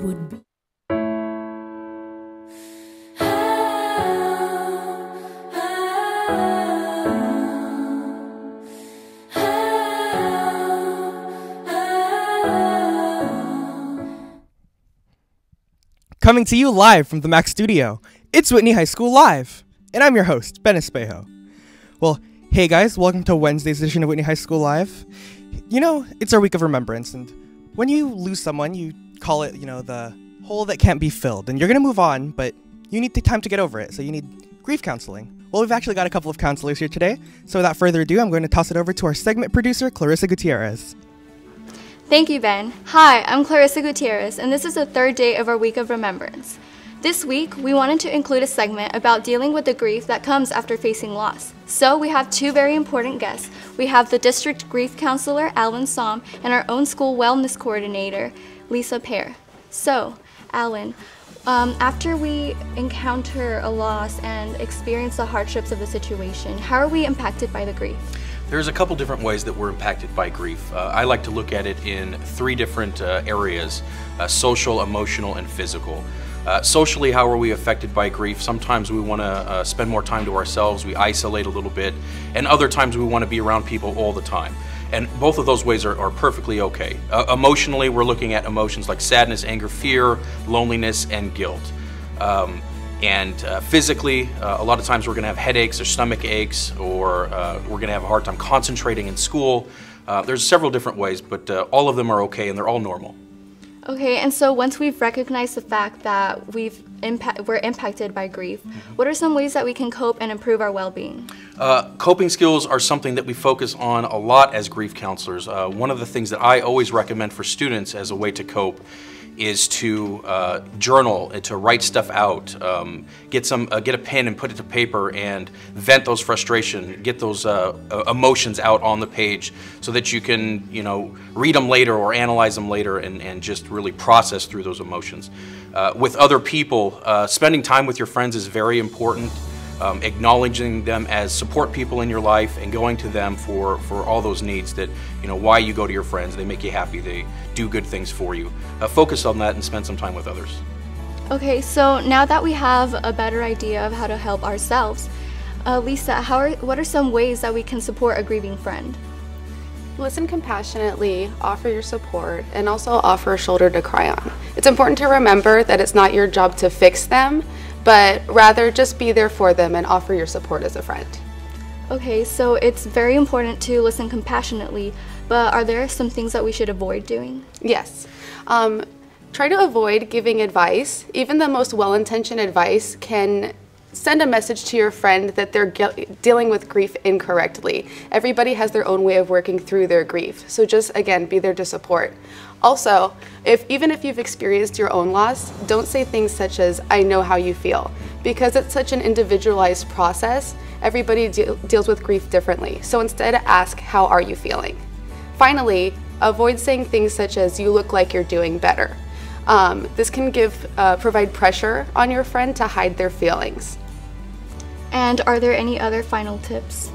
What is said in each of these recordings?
would be. Coming to you live from the Mac Studio, it's Whitney High School Live, and I'm your host, Ben Espejo. Well, hey guys, welcome to Wednesday's edition of Whitney High School Live. You know, it's our week of remembrance, and when you lose someone, you call it, the hole that can't be filled, and you're gonna move on, but you need the time to get over it, so you need grief counseling. Well, we've actually got a couple of counselors here today, so without further ado, I'm going to toss it over to our segment producer, Clarissa Gutierrez. Thank you, Ben. Hi, I'm Clarissa Gutierrez, and this is the third day of our Week of Remembrance. This week, we wanted to include a segment about dealing with the grief that comes after facing loss. So we have two very important guests. We have the district grief counselor, Alan Somm, and our own school wellness coordinator, Lisa Pear. So, Alan, after we encounter a loss and experience the hardships of the situation, how are we impacted by the grief? There's a couple different ways that we're impacted by grief. I like to look at it in three different areas: social, emotional, and physical. Socially, how are we affected by grief? Sometimes we want to spend more time to ourselves, we isolate a little bit, and other times we want to be around people all the time. And both of those ways are perfectly okay. Emotionally, we're looking at emotions like sadness, anger, fear, loneliness, and guilt. Physically, a lot of times we're going to have headaches or stomach aches, or we're going to have a hard time concentrating in school. There's several different ways, but all of them are okay and they're all normal. Okay, and so once we've recognized the fact that we're impacted by grief, what are some ways that we can cope and improve our well-being? Coping skills are something that we focus on a lot as grief counselors. One of the things that I always recommend for students as a way to cope is to journal, and to write stuff out, get a pen and put it to paper and vent those frustration, get those emotions out on the page so that you can, read them later or analyze them later and just really process through those emotions. With other people, spending time with your friends is very important. Acknowledging them as support people in your life and going to them for all those needs that, why you go to your friends. They make you happy, they do good things for you. Focus on that and spend some time with others. Okay, so now that we have a better idea of how to help ourselves, Lisa, what are some ways that we can support a grieving friend? Listen compassionately, offer your support, and also offer a shoulder to cry on. It's important to remember that it's not your job to fix them, but rather just be there for them and offer your support as a friend. Okay, so it's very important to listen compassionately, but are there some things that we should avoid doing? Yes. Try to avoid giving advice. Even the most well-intentioned advice can send a message to your friend that they're dealing with grief incorrectly. Everybody has their own way of working through their grief, so just, again, be there to support. Also, even if you've experienced your own loss, don't say things such as, "I know how you feel," because it's such an individualized process. Everybody deals with grief differently, so instead ask, "How are you feeling?" Finally, avoid saying things such as, "You look like you're doing better." This can provide pressure on your friend to hide their feelings. And are there any other final tips?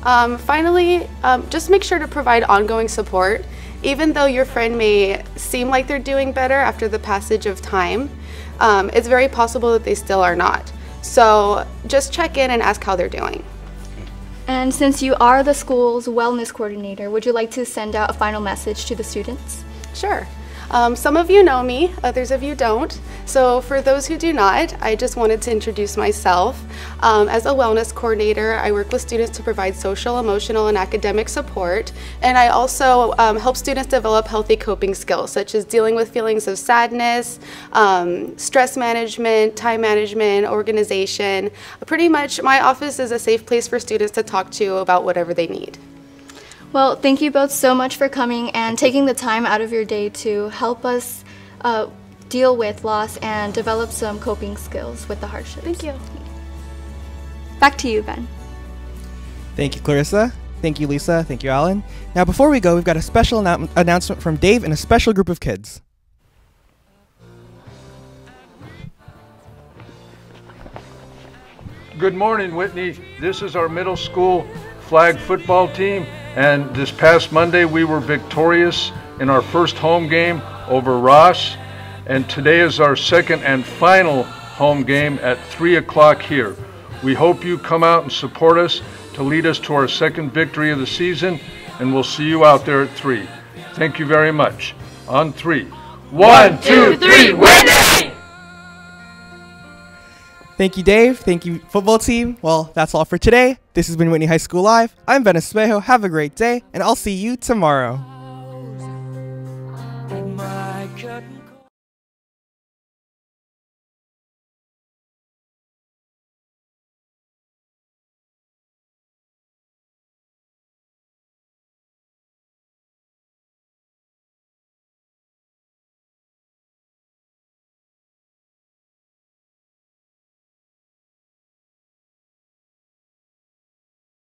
Finally, just make sure to provide ongoing support. Even though your friend may seem like they're doing better after the passage of time, it's very possible that they still are not. So just check in and ask how they're doing. And since you are the school's wellness coordinator, would you like to send out a final message to the students? Sure. Some of you know me, others of you don't. So for those who do not, I just wanted to introduce myself. As a wellness coordinator, I work with students to provide social, emotional, and academic support. And I also help students develop healthy coping skills, such as dealing with feelings of sadness, stress management, time management, organization. Pretty much my office is a safe place for students to talk to about whatever they need. Well, thank you both so much for coming and taking the time out of your day to help us deal with loss and develop some coping skills with the hardships. Thank you. Back to you, Ben. Thank you, Clarissa. Thank you, Lisa. Thank you, Alan. Now, before we go, we've got a special announcement from Dave and a special group of kids. Good morning, Whitney. This is our middle school flag football team, and this past Monday we were victorious in our first home game over Ross. and today is our second and final home game at 3 o'clock here. We hope you come out and support us to lead us to our second victory of the season, and we'll see you out there at 3. Thank you very much. On 3. 1, 2, 3, Whitney! Thank you, Dave. Thank you, football team. Well, that's all for today. This has been Whitney High School Live. I'm Ben Espejo. Have a great day, and I'll see you tomorrow.